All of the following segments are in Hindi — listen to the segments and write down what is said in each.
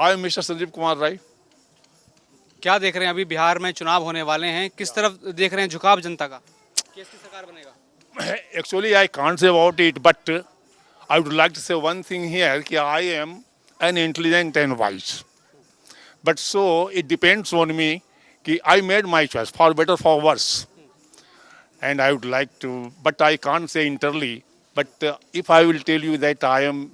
I am mister Sanjeev Kumar Rai. क्या देख रहे हैं, अभी बिहार में चुनाव होने वाले हैं, किस तरफ देख रहे हैं झुकाव जनता का, किसकी सरकार बनेगा? Actually, I can't say about it, but I would like to say one thing here कि I am an intelligent and wise. But so it depends on me कि I made my choice for better for worse. And I would like to, but I can't say entirely. But if I will tell you that I am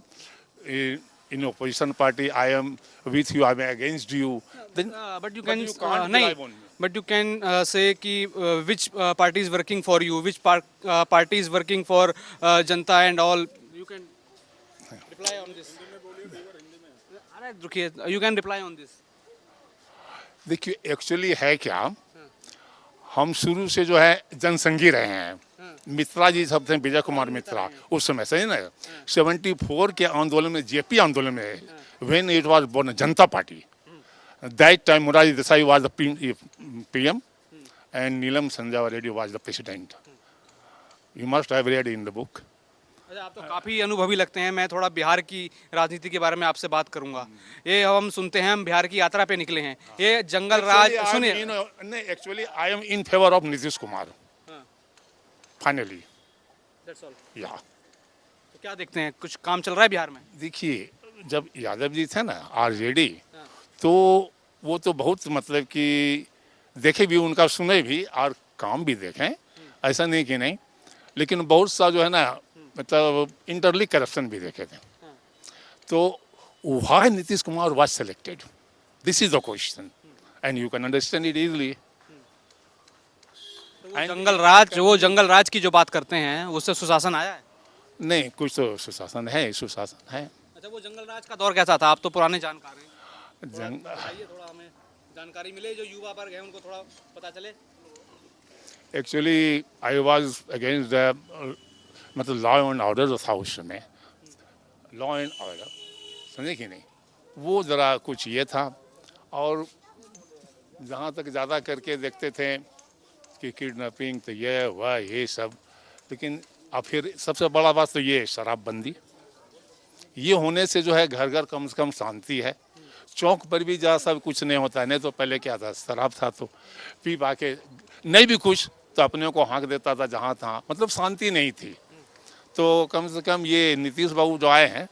in opposition party, I am with you, I am against you, then but you but can you can't नहीं, rely on me. But you can say कि which party is working for you, which party is working for जनता and all, you can reply on this. अरे रुकिए, you can reply on this. देखिए एक्चुअली है क्या, हम शुरू से जो है जनसंघी रहे हैं। मित्रा जी सब थे, विजय कुमार मित्रा, उस समय सही ना 74 के आंदोलन में, जेपी आंदोलन में, when it was born Janata party, that time Morarji Desai was the PM and Neelam Sanjay Reddy was the president. You must have read in the book. अच्छा, आप तो काफ़ी अनुभवी लगते हैं। मैं थोड़ा बिहार की राजनीति के बारे में आपसे बात करूंगा। ये हम सुनते हैं, हम बिहार की यात्रा पे निकले हैं, ये जंगल राज, सुनिए। नहीं, actually I am in favour of Nitish Kumar finally. या तो क्या देखते हैं, कुछ काम चल रहा है बिहार में? देखिए, जब यादव जी थे ना आरजेडी, तो वो तो बहुत मतलब कि देखे भी उनका, सुने भी और काम भी देखें, ऐसा नहीं कि नहीं, लेकिन बहुत सा जो है ना मतलब इंटरली करप्शन भी देखे थे। तो why Nitish Kumar was selected, this is the question and you can understand it easily. वो जंगल राज की जो बात करते हैं, उससे सुशासन आया है? नहीं, कुछ तो सुशासन है, सुशासन है। अच्छा, वो जंगल राज का दौर कैसा था? आप तो पुराने जानकार हैं, जंग बताइए, थोड़ा हमें जानकारी मिले, जो युवा वर्ग है उनको थोड़ा पता चले। Actually I was against the मतलब लॉ एंड ऑर्डर जो था उस समय, लॉ एंड ऑर्डर, समझे कि नहीं, वो ज़रा कुछ ये था। और जहाँ तक ज़्यादा करके देखते थे कि किडनैपिंग तो ये हुआ, ये सब, लेकिन अब फिर सबसे बड़ा बात तो ये शराबबंदी, ये होने से जो है घर घर कम से कम शांति है। चौक पर भी जा सब कुछ नहीं होता है, नहीं तो पहले क्या था, शराब था तो पी पा के नहीं भी कुछ तो अपने को हाँक देता था जहाँ था, मतलब शांति नहीं थी। तो कम से कम ये नीतीश बाबू जो आए हैं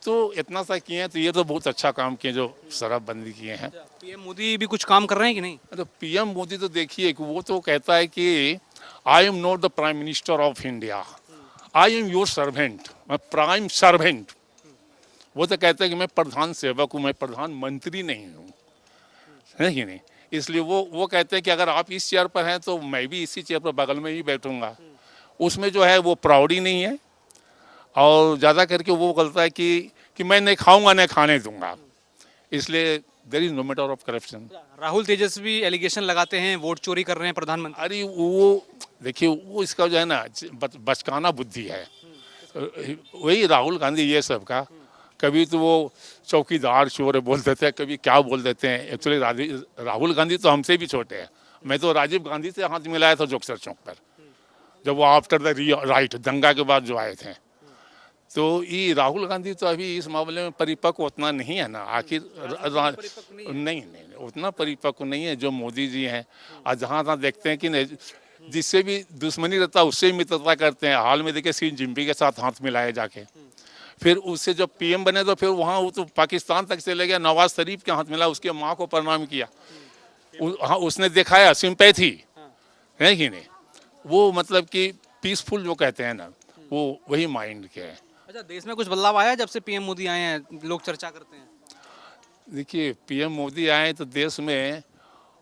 तो इतना सा किए हैं, तो ये तो बहुत अच्छा काम किए जो शराबबंदी किए हैं। पीएम मोदी भी कुछ काम कर रहे हैं कि नहीं? तो पीएम मोदी तो देखिए कि वो तो कहता है कि I am not the prime minister of India, I am your servant, मैं प्राइम सर्वेंट। वो तो कहते हैं कि मैं प्रधान सेवक हूँ, मैं प्रधानमंत्री नहीं हूँ, है कि नहीं। इसलिए वो कहते हैं कि अगर आप इस चेयर पर हैं तो मैं भी इसी चेयर पर बगल में ही बैठूंगा। उसमें जो है वो प्राउडी नहीं है, और ज़्यादा करके वो बोलता है कि मैं नहीं खाऊंगा, नहीं खाने दूंगा। इसलिए there is no matter of corruption. Rahul Tejashwi allegation लगाते हैं वोट चोरी कर रहे हैं प्रधानमंत्री। अरे वो देखिए, वो इसका जो है ना बचकाना बुद्धि है, वही राहुल गांधी ये सब का। कभी तो वो चौकीदार चोर बोल देते हैं, कभी क्या बोल देते हैं। एक्चुअली राहुल गांधी तो हमसे भी छोटे हैं। मैं तो राजीव गांधी से हाथ मिलाया था जोक्सर चौक पर, जब वो आफ्टर द राइट दंगा के बाद जो आए थे। तो ये राहुल गांधी तो अभी इस मामले में परिपक्व उतना नहीं है ना, आखिर नहीं उतना परिपक्व नहीं है जो मोदी जी हैं। और जहाँ तहाँ देखते हैं कि नहीं, जिससे भी दुश्मनी रहता है उससे मित्रता करते हैं। हाल में देखिए सी जिनपिंग के साथ हाथ मिलाए जाके, फिर उससे जब पीएम बने तो फिर वहाँ वो तो पाकिस्तान तक चले गया, नवाज शरीफ के हाथ मिला, उसके माँ को प्रणाम किया। हाँ, उसने दिखाया सिंपैथी, है कि नहीं। वो मतलब कि पीसफुल जो कहते हैं ना, वो वही माइंड के हैं। अच्छा, देश में कुछ बदलाव आया जब से पीएम मोदी आए हैं, लोग चर्चा करते हैं? देखिए, पीएम मोदी आए तो देश में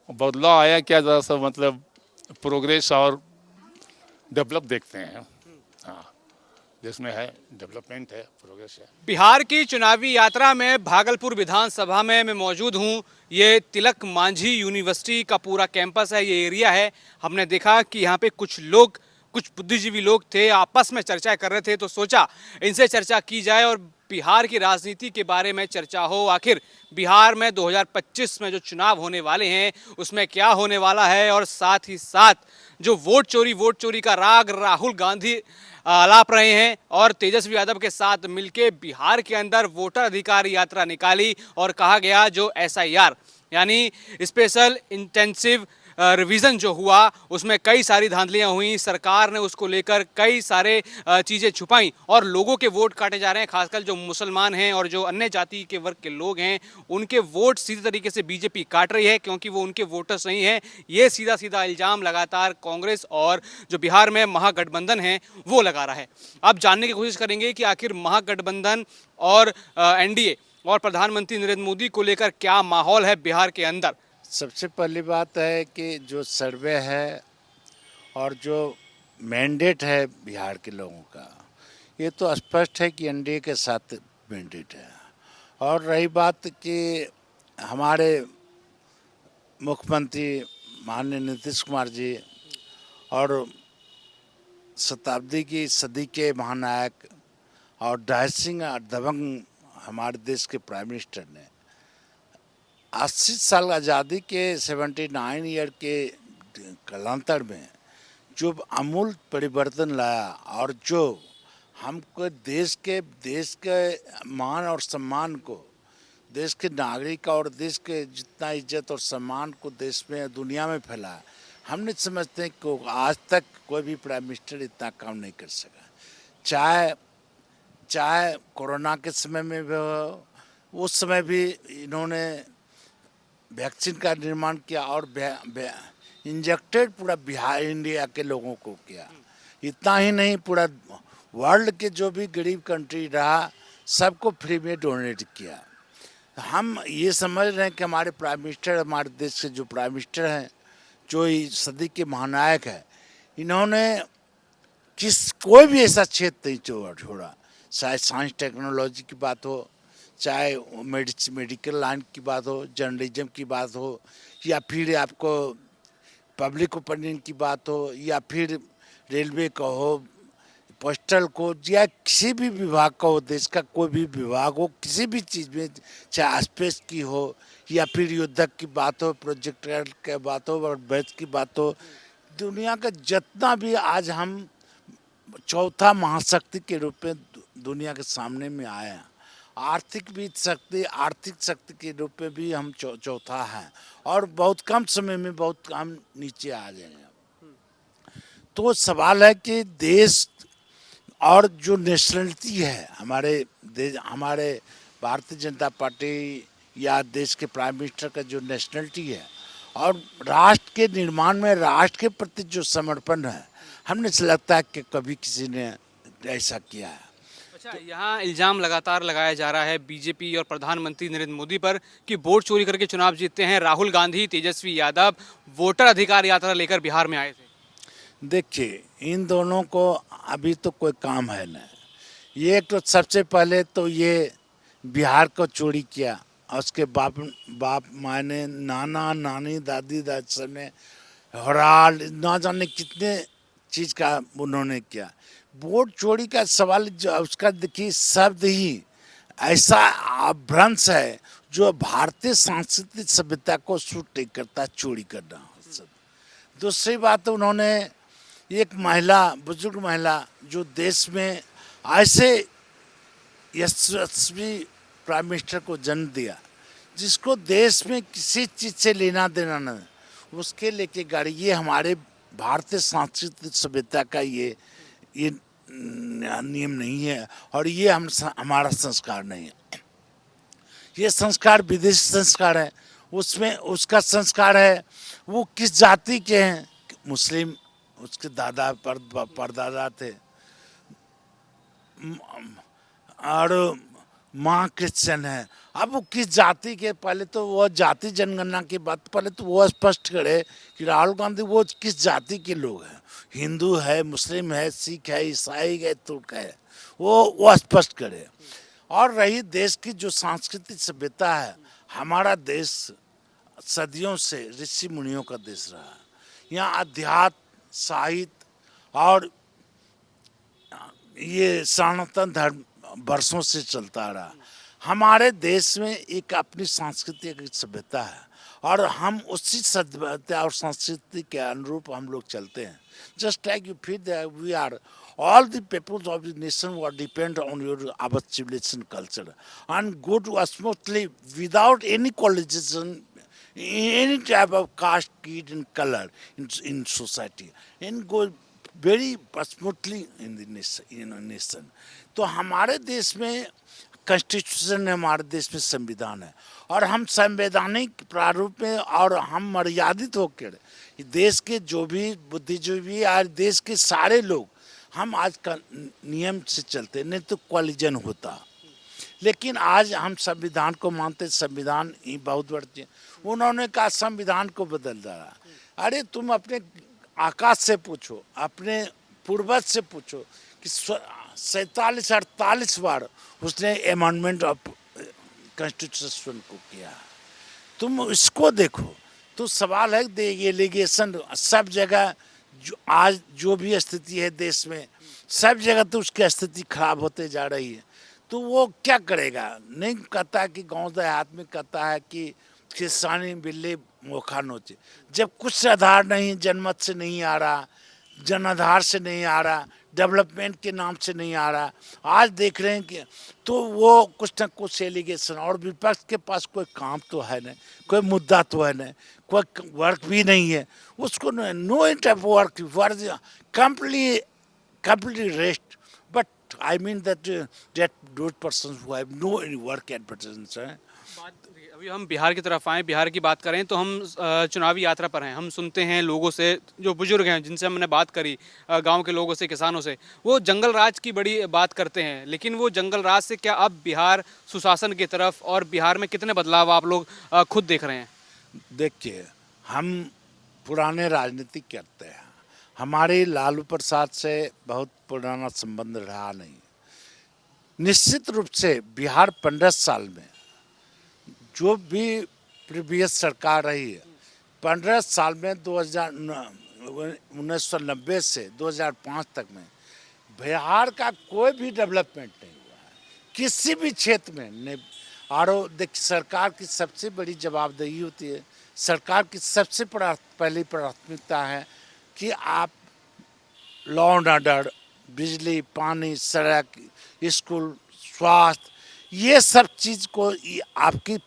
बदलाव आया क्या, ज़रा सा मतलब प्रोग्रेस और डेवलप देखते हैं। हाँ, देश में है, डेवलपमेंट है, प्रोग्रेस है। बिहार की चुनावी यात्रा में भागलपुर विधानसभा में मैं मौजूद हूँ। ये तिलक मांझी यूनिवर्सिटी का पूरा कैंपस है, ये एरिया है। हमने देखा कि यहाँ पे कुछ बुद्धिजीवी लोग थे, आपस में चर्चा कर रहे थे, तो सोचा इनसे चर्चा की जाए और बिहार की राजनीति के बारे में चर्चा हो। आखिर बिहार में 2025 में जो चुनाव होने वाले हैं उसमें क्या होने वाला है, और साथ ही साथ जो वोट चोरी का राग राहुल गांधी आलाप रहे हैं और तेजस्वी यादव के साथ मिलके बिहार के अंदर वोटर अधिकार यात्रा निकाली और कहा गया जो SIR यानी स्पेशल इंटेंसिव रिवीजन जो हुआ उसमें कई सारी धांधलियां हुई। सरकार ने उसको लेकर कई सारे चीज़ें छुपाई और लोगों के वोट काटे जा रहे हैं, खासकर जो मुसलमान हैं और जो अन्य जाति के वर्ग के लोग हैं उनके वोट सीधे तरीके से बीजेपी काट रही है क्योंकि वो उनके वोटर्स नहीं हैं। ये सीधा सीधा इल्ज़ाम लगातार कांग्रेस और जो बिहार में महागठबंधन है वो लगा रहा है। अब जानने की कोशिश करेंगे कि आखिर महागठबंधन और NDA और प्रधानमंत्री नरेंद्र मोदी को लेकर क्या माहौल है बिहार के अंदर। सबसे पहली बात है कि जो सर्वे है और जो मैंडेट है बिहार के लोगों का, ये तो स्पष्ट है कि एनडीए के साथ मैंडेट है। और रही बात कि हमारे मुख्यमंत्री माननीय नीतीश कुमार जी और शताब्दी की सदी के महानायक और डाइसिंग दबंग हमारे देश के प्राइम मिनिस्टर ने 80 साल आज़ादी के 79 ईयर के कालांतर में जो अमूल परिवर्तन लाया और जो हमको देश के मान और सम्मान को, देश के नागरिक और देश के जितना इज्जत और सम्मान को देश में दुनिया में फैलाया, हम नहीं समझते कि आज तक कोई भी प्राइम मिनिस्टर इतना काम नहीं कर सका। चाहे कोरोना के समय में भी हो, उस समय भी इन्होंने वैक्सीन का निर्माण किया और इंजेक्टेड पूरा बिहार इंडिया के लोगों को किया। इतना ही नहीं, पूरा वर्ल्ड के जो भी गरीब कंट्री रहा सबको फ्री में डोनेट किया। हम ये समझ रहे हैं कि हमारे प्राइम मिनिस्टर, हमारे देश के जो प्राइम मिनिस्टर हैं, जो इस सदी के महानायक है, इन्होंने कोई भी ऐसा क्षेत्र नहीं छोड़ा, चाहे साइंस टेक्नोलॉजी की बात हो, चाहे मेडिकल लाइन की बात हो, जर्नलिज्म की बात हो, या फिर आपको पब्लिक ओपिनियन की बात हो, या फिर रेलवे का हो, पोस्टल को, या किसी भी विभाग का हो, देश का कोई भी विभाग हो, किसी भी चीज़ में, चाहे स्पेस की हो या फिर युद्धक की बात हो, प्रोजेक्टर की बात हो और बैच की बात हो, दुनिया का जितना भी आज हम चौथा महाशक्ति के रूप में दुनिया के सामने में आए हैं। आर्थिक शक्ति के रूप में भी हम चौथा हैं और बहुत कम समय में बहुत हम नीचे आ जाएंगे। तो सवाल है कि देश और जो नेशनलिटी है हमारे भारतीय जनता पार्टी या देश के प्राइम मिनिस्टर का जो नेशनलिटी है और राष्ट्र के निर्माण में राष्ट्र के प्रति जो समर्पण है, हमने से लगता है कि कभी किसी ने ऐसा किया है। अच्छा, यहाँ इल्ज़ाम लगातार लगाया जा रहा है बीजेपी और प्रधानमंत्री नरेंद्र मोदी पर कि वोट चोरी करके चुनाव जीतते हैं। राहुल गांधी, तेजस्वी यादव वोटर अधिकार यात्रा लेकर बिहार में आए थे। देखिए, इन दोनों को अभी तो कोई काम है न। ये तो सबसे पहले तो ये बिहार को चोरी किया और उसके बाप मायने नाना नानी दादी सब ने हराल ना जाने कितने चीज़ का उन्होंने किया। वोट चोरी का सवाल जो उसका देखिए शब्द ही ऐसा अभ्रंश है जो भारतीय सांस्कृतिक सभ्यता को सूट नहीं करता, चोरी करना। दूसरी बात, उन्होंने एक बुजुर्ग महिला जो देश में ऐसे यशस्वी प्राइम मिनिस्टर को जन्म दिया जिसको देश में किसी चीज़ से लेना देना न, उसके लेके गाड़ी, ये हमारे भारतीय सांस्कृतिक सभ्यता का ये नियम नहीं है और ये हमारा संस्कार नहीं है। ये संस्कार विदेशी संस्कार है। उसमें उसका संस्कार है वो किस जाति के हैं, मुस्लिम, उसके दादा परदादा थे, और माँ क्रिश्चियन है। अब वो किस जाति के, पहले तो वो जाति जनगणना की बात, पहले तो वो स्पष्ट करे कि राहुल गांधी वो किस जाति के लोग हैं, हिंदू है, मुस्लिम है, सिख है, ईसाई है, तुर्क है, वो स्पष्ट करे। और रही देश की जो सांस्कृतिक सभ्यता है, हमारा देश सदियों से ऋषि मुनियों का देश रहा। यहाँ अध्यात्म, साहित्य और ये सनातन धर्म वर्षों से चलता रहा। हमारे देश में एक अपनी सांस्कृतिक सभ्यता है और हम उसी सभ्यता और संस्कृति के अनुरूप हम लोग चलते हैं। Just like you feel that we are all the peoples of the nation were depend on our civilization culture and go to smoothly without any colonization, any type of caste, creed, and color in society, and go very smoothly in the nation. In a nation. तो हमारे देश में कॉन्स्टिट्यूशन है, हमारे देश में संविधान है और हम संवैधानिक प्रारूप में और हम मर्यादित होकर देश के जो भी बुद्धिजीवी और देश के सारे लोग हम आज का नियम से चलते, नहीं तो कॉलिजन होता। लेकिन आज हम संविधान को मानते, संविधान ही बहुत बड़ी। उन्होंने कहा संविधान को बदल डाला। अरे तुम अपने आकाश से पूछो, अपने पूर्वज से पूछो कि 47-48 बार उसने अमेंडमेंट ऑफ कॉन्स्टिट्यूशन को किया। तुम इसको देखो। तो सवाल है ये एलिगेशन सब जगह आज जो भी स्थिति है देश में, सब जगह तो उसकी स्थिति खराब होते जा रही है। तो वो क्या करेगा? नहीं कहता कि गांव देहात में कहता है कि किसानी बिल्ली मोखा नोचे। जब कुछ आधार नहीं, जनमत से नहीं आ रहा, जन आधार से नहीं आ रहा, डेवलपमेंट के नाम से नहीं आ रहा, आज देख रहे हैं कि तो वो कुछ न कुछ एलिगेशन। और विपक्ष के पास कोई काम तो है नहीं, कोई मुद्दा तो है नहीं, कोई वर्क भी नहीं है उसको। No type work completely rest. But I mean that those persons who have no any work advertisements. अभी हम बिहार की तरफ आए, बिहार की बात करें तो हम चुनावी यात्रा पर हैं। हम सुनते हैं लोगों से, जो बुजुर्ग हैं जिनसे हमने बात करी, गांव के लोगों से, किसानों से, वो जंगल राज की बड़ी बात करते हैं। लेकिन वो जंगल राज से क्या अब बिहार सुशासन की तरफ, और बिहार में कितने बदलाव आप लोग खुद देख रहे हैं? देखिए, हम पुराने राजनीति करते हैं, हमारे लालू प्रसाद से बहुत पुराना संबंध रहा नहीं। निश्चित रूप से बिहार 15 साल में जो भी प्रीवियस सरकार रही है, 15 साल में 1990 से 2005 तक में बिहार का कोई भी डेवलपमेंट नहीं हुआ है किसी भी क्षेत्र में। नहीं। और देखिए, सरकार की सबसे बड़ी जवाबदेही होती है, सरकार की सबसे पहली प्राथमिकता है कि आप लॉ एंड ऑर्डर, बिजली, पानी, सड़क, स्कूल, स्वास्थ्य, ये सब चीज़ को आपकी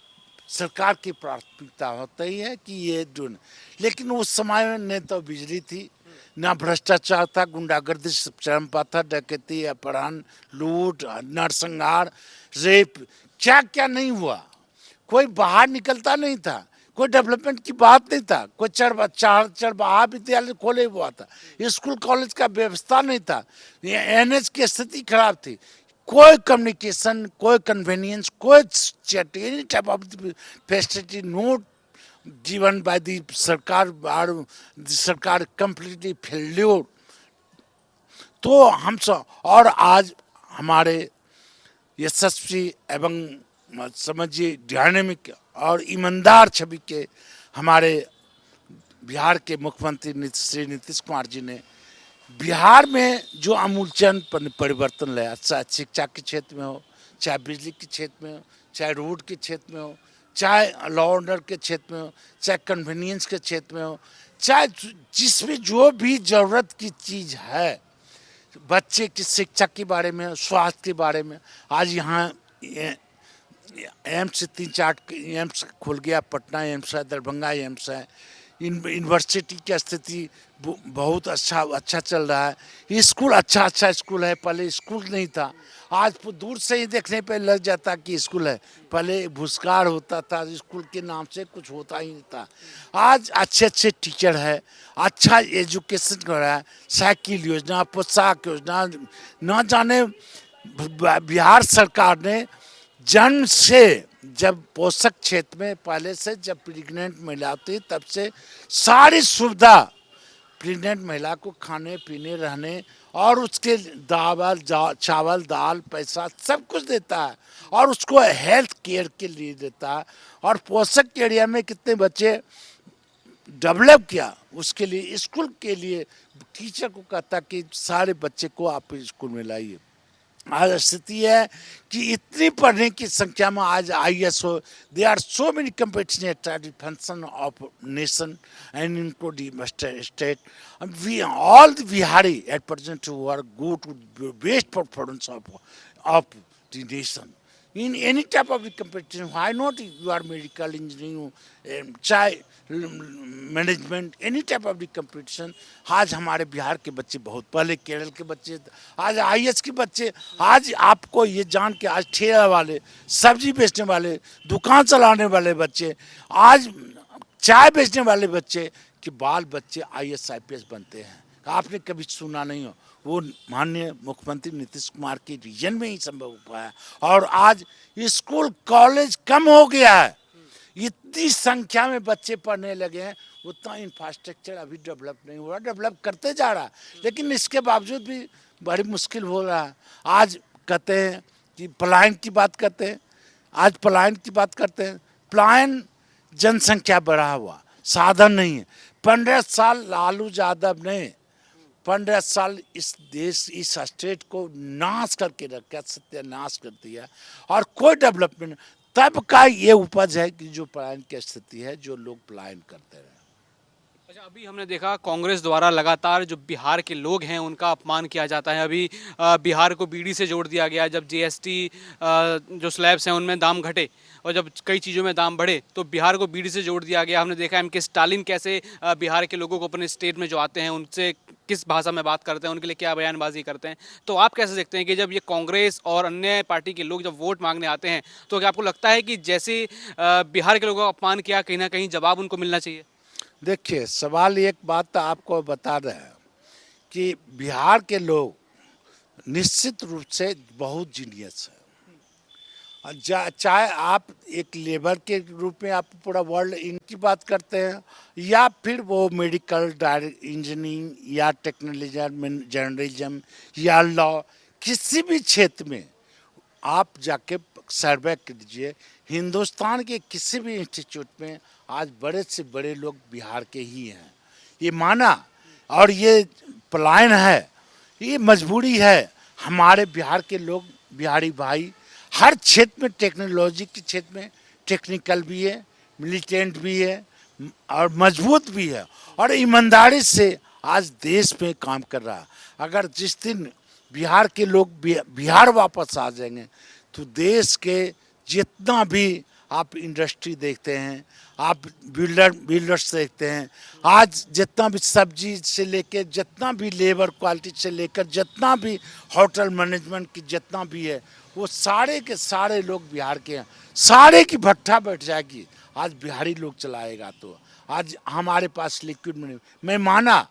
सरकार की प्राथमिकता होता ही है कि ये जो। लेकिन उस समय में न तो बिजली थी, ना भ्रष्टाचार था, गुंडागर्दी चरम पर था, डकैती, अपहरण, लूट, नरसंहार, रेप, क्या क्या नहीं हुआ। कोई बाहर निकलता नहीं था, कोई डेवलपमेंट की बात नहीं था, कोई चरबहा विद्यालय खोले हुआ था, स्कूल कॉलेज का व्यवस्था नहीं था, एनएच की स्थिति खराब थी, कोई कम्युनिकेशन, कोई कन्वीनियंस, कोई any type of facility no given by the सरकार, और सरकार कम्प्लीटली फेल्योर। तो हम सब, और आज हमारे यशस्वी एवं समझिए डायनेमिक और ईमानदार छवि के हमारे बिहार के मुख्यमंत्री श्री नीतीश कुमार जी ने बिहार में जो आमूलचूल परिवर्तन लाया, चाहे शिक्षा के क्षेत्र में हो, चाहे बिजली के क्षेत्र में हो, चाहे रोड के क्षेत्र में हो, चाहे लॉ ऑर्डर के क्षेत्र में हो, चाहे कन्वीनियंस के क्षेत्र में हो, चाहे जिसमें जो भी ज़रूरत की चीज़ है, बच्चे की शिक्षा के बारे में, स्वास्थ्य के बारे में। आज यहाँ एम्स 3-4 एम्स खुल गया, पटना एम्स है, दरभंगा एम्स है, यूनिवर्सिटी की स्थिति बहुत अच्छा चल रहा है, स्कूल अच्छा स्कूल है, पहले स्कूल नहीं था, आज दूर से ही देखने पे लग जाता कि स्कूल है, पहले भूस्कार होता था, स्कूल के नाम से कुछ होता ही नहीं था। आज अच्छे टीचर है, अच्छा एजुकेशन हो रहा है, साइकिल योजना, पोशाक योजना, न जाने बिहार सरकार ने जन्म से, जब पोषक क्षेत्र में पहले से जब प्रेग्नेंट महिला होती तब से सारी सुविधा प्रेग्नेंट महिला को खाने पीने रहने और उसके चावल दाल पैसा सब कुछ देता है, और उसको हेल्थ केयर के लिए देता है, और पोषक एरिया में कितने बच्चे डेवलप किया उसके लिए, स्कूल के लिए टीचर को कहता कि सारे बच्चे को आप स्कूल में लाइए। आज स्थिति है कि इतनी पढ़ने की संख्या में आज आईएएस हो, they are so many competition at function of nation and including state, we all the Bihari at present who are go to best performance of the nation in any type of the competition. Why not? You are medical engineering, चाहे management, any type of the competition. आज हमारे बिहार के बच्चे बहुत, पहले केरल के बच्चे, आज आईएएस के बच्चे, आज आपको ये जान के आज ठेला वाले, सब्जी बेचने वाले, दुकान चलाने वाले बच्चे, आज चाय बेचने वाले बच्चे कि बाल बच्चे आईएएस आईपीएस बनते हैं। आपने कभी सुना नहीं हो, वो माननीय मुख्यमंत्री नीतीश कुमार के रीजन में ही संभव हो पाया। और आज स्कूल कॉलेज कम हो गया है, इतनी संख्या में बच्चे पढ़ने लगे हैं, उतना इंफ्रास्ट्रक्चर अभी डेवलप नहीं हुआ, डेवलप करते जा रहा है, लेकिन इसके बावजूद भी बड़ी मुश्किल हो रहा है। आज कहते हैं कि पलायन की बात करते हैं, आज पलायन की बात करते हैं, पलायन जनसंख्या बढ़ा हुआ, साधन नहीं है। 15 साल लालू यादव ने 15 साल इस देश, इस स्टेट को नाश करके रखा, सत्यानाश कर दिया, और कोई डेवलपमेंट। तब का ये उपज है कि जो पलायन की स्थिति है, जो लोग पलायन करते रहे। अच्छा, अभी हमने देखा कांग्रेस द्वारा लगातार जो बिहार के लोग हैं उनका अपमान किया जाता है। अभी बिहार को बीड़ी से जोड़ दिया गया, जब जीएसटी जो स्लैब्स हैं उनमें दाम घटे और जब कई चीज़ों में दाम बढ़े तो बिहार को बीड़ी से जोड़ दिया गया। हमने देखा एम के स्टालिन कैसे बिहार के लोगों को अपने स्टेट में जो आते हैं उनसे किस भाषा में बात करते हैं, उनके लिए क्या बयानबाजी करते हैं। तो आप कैसे देखते हैं कि जब ये कांग्रेस और अन्य पार्टी के लोग जब वोट मांगने आते हैं तो क्या आपको लगता है कि जैसे बिहार के लोगों का अपमान किया, कहीं ना कहीं जवाब उनको मिलना चाहिए? देखिए, सवाल एक बात तो आपको बता रहे हैं कि बिहार के लोग निश्चित रूप से बहुत जीनियस है। चाहे आप एक लेबर के रूप में आप पूरा वर्ल्ड इनकी बात करते हैं, या फिर वो मेडिकल, इंजीनियरिंग, या टेक्नोलॉजी, जर्नलिज्म, या लॉ, किसी भी क्षेत्र में आप जाके सर्वे कीजिए, हिंदुस्तान के किसी भी इंस्टीट्यूट में आज बड़े से बड़े लोग बिहार के ही हैं। ये माना, और ये पलायन है, ये मजबूरी है। हमारे बिहार के लोग, बिहारी भाई हर क्षेत्र में, टेक्नोलॉजी के क्षेत्र में टेक्निकल भी है, मिलिटेंट भी है, और मजबूत भी है, और ईमानदारी से आज देश में काम कर रहा है। अगर जिस दिन बिहार के लोग बिहार वापस आ जाएंगे तो देश के जितना भी आप इंडस्ट्री देखते हैं, आप बिल्डर्स देखते हैं, आज जितना भी सब्जी से लेकर, जितना भी लेबर क्वालिटी से लेकर, जितना भी होटल मैनेजमेंट की जितना भी है, वो सारे के सारे लोग बिहार के हैं। सारे की भट्ठा बैठ जाएगी आज बिहारी लोग चलाएगा। तो आज हमारे पास लिक्विड मनी, मैं माना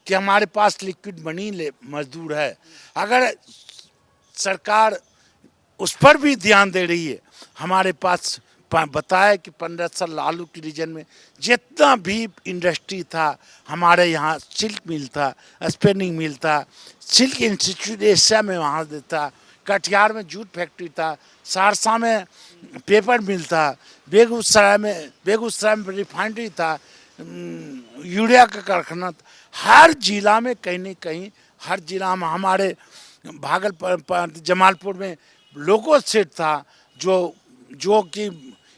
कि हमारे पास लिक्विड मनी मजदूर है, अगर सरकार उस पर भी ध्यान दे रही है। हमारे पास बताया कि 15 साल लालू के रीजन में जितना भी इंडस्ट्री था, हमारे यहाँ सिल्क मिल था, स्पिनिंग मिल था, सिल्क इंस्टीट्यूट एशिया में वहाँ था, कटिहार में जूट फैक्ट्री था, सहरसा में पेपर मिल था, बेगूसराय में रिफाइनरी था, यूरिया का कारखाना था। हर जिला में कहीं न कहीं, हर जिला में, हमारे भागलपुर, जमालपुर में लोगो सेट था जो कि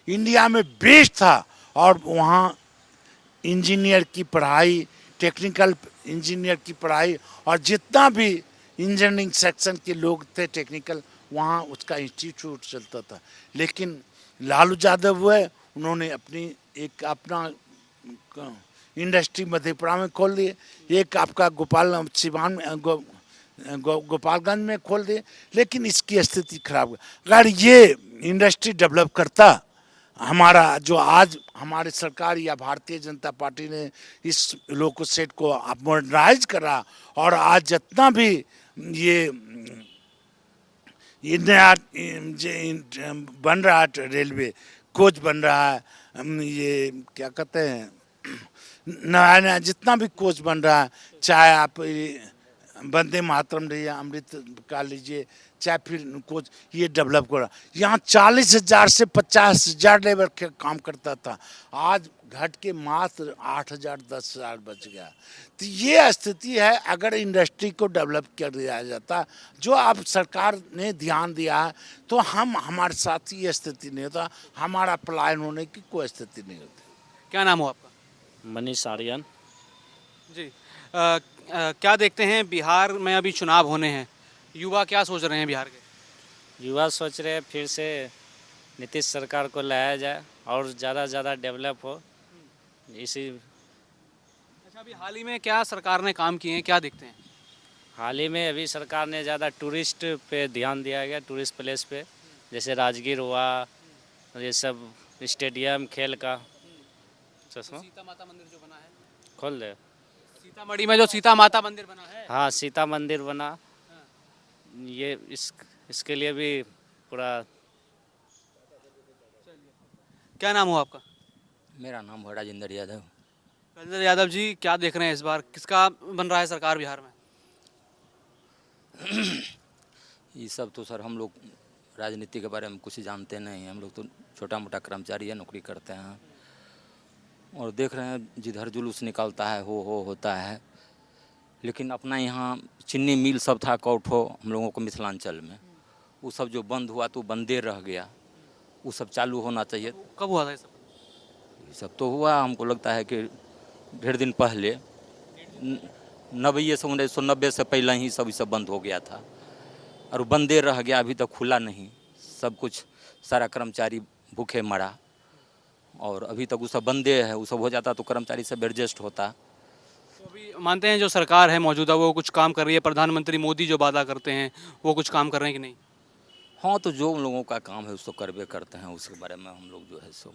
इंडिया में बेस्ट था, और वहाँ इंजीनियर की पढ़ाई, टेक्निकल इंजीनियर की पढ़ाई, और जितना भी इंजीनियरिंग सेक्शन के लोग थे टेक्निकल, वहाँ उसका इंस्टीट्यूट चलता था। लेकिन लालू यादव हुए, उन्होंने अपना इंडस्ट्री मधेपुरा में खोल दिए, एक आपका गोपालगंज में खोल दिए, लेकिन इसकी स्थिति खराब है। अगर ये इंडस्ट्री डेवलप करता, हमारा जो आज हमारी सरकार या भारतीय जनता पार्टी ने इस लोको सेट को मॉडर्नाइज करा, और आज जितना भी ये नया बन रहा है, रेलवे कोच बन रहा है, ये क्या कहते हैं, नया जितना भी कोच बन रहा है, चाहे आप वंदे मातरम रहिए, अमृत का लीजिए, चाहे फिर उनको ये डेवलप करा। यहाँ 40,000 से 50,000 लेबर के काम करता था, आज घट के मात्र 8,000 10,000 बच गया। तो ये स्थिति है। अगर इंडस्ट्री को डेवलप कर दिया जाता, जो अब सरकार ने ध्यान दिया है, तो हमारे साथ ये स्थिति नहीं होता, हमारा पलायन होने की कोई स्थिति नहीं होती। क्या नाम हो आपका? मनीष आर्यन। जी क्या देखते हैं बिहार में अभी चुनाव होने हैं, युवा क्या सोच रहे हैं बिहार के? युवा सोच रहे हैं फिर से नीतीश सरकार को लाया जाए और ज़्यादा से ज़्यादा डेवलप हो इसी। अच्छा, अभी हाल ही में क्या सरकार ने काम किए हैं, क्या देखते हैं? हाल ही में अभी सरकार ने ज़्यादा टूरिस्ट पे ध्यान दिया गया, टूरिस्ट प्लेस पे, जैसे राजगीर हुआ, ये सब स्टेडियम खेल का। चश्मा सीता माता मंदिर जो बना है, खोल दे। सीतामढ़ी में जो सीता माता मंदिर बना है, हाँ, सीता मंदिर बना, ये इसके लिए भी पूरा। क्या नाम हो आपका? मेरा नाम है राजेंद्र यादव। राजेंद्र यादव जी, क्या देख रहे हैं इस बार किसका बन रहा है सरकार बिहार में? ये सब तो सर हम लोग राजनीति के बारे में कुछ जानते नहीं हैं। हम लोग तो छोटा मोटा कर्मचारी है, नौकरी करते हैं और देख रहे हैं जिधर जुलूस निकलता है हो होता है। लेकिन अपना यहाँ चीनी मिल सब था कौठो हम लोगों को मिथिलांचल में, वो सब जो बंद हुआ तो बंदे रह गया, वो सब चालू होना चाहिए। कब हुआ था ये सब? ये सब तो हुआ हमको लगता है कि डेढ़ दिन पहले, 1990 से पहले ही सब ये सब बंद हो गया था और बंदे रह गया, अभी तक खुला नहीं। सब कुछ सारा कर्मचारी भूखे मरा और अभी तक वो सब बंदे है। वो सब हो जाता तो कर्मचारी सब एडजस्ट होता। तो अभी मानते हैं जो सरकार है मौजूदा वो कुछ काम कर रही है, प्रधानमंत्री मोदी जो वादा करते हैं वो कुछ काम कर रहे हैं कि नहीं? हाँ, तो जो उन लोगों का काम है उसको करबे करते हैं, उसके बारे में हम लोग जो है सो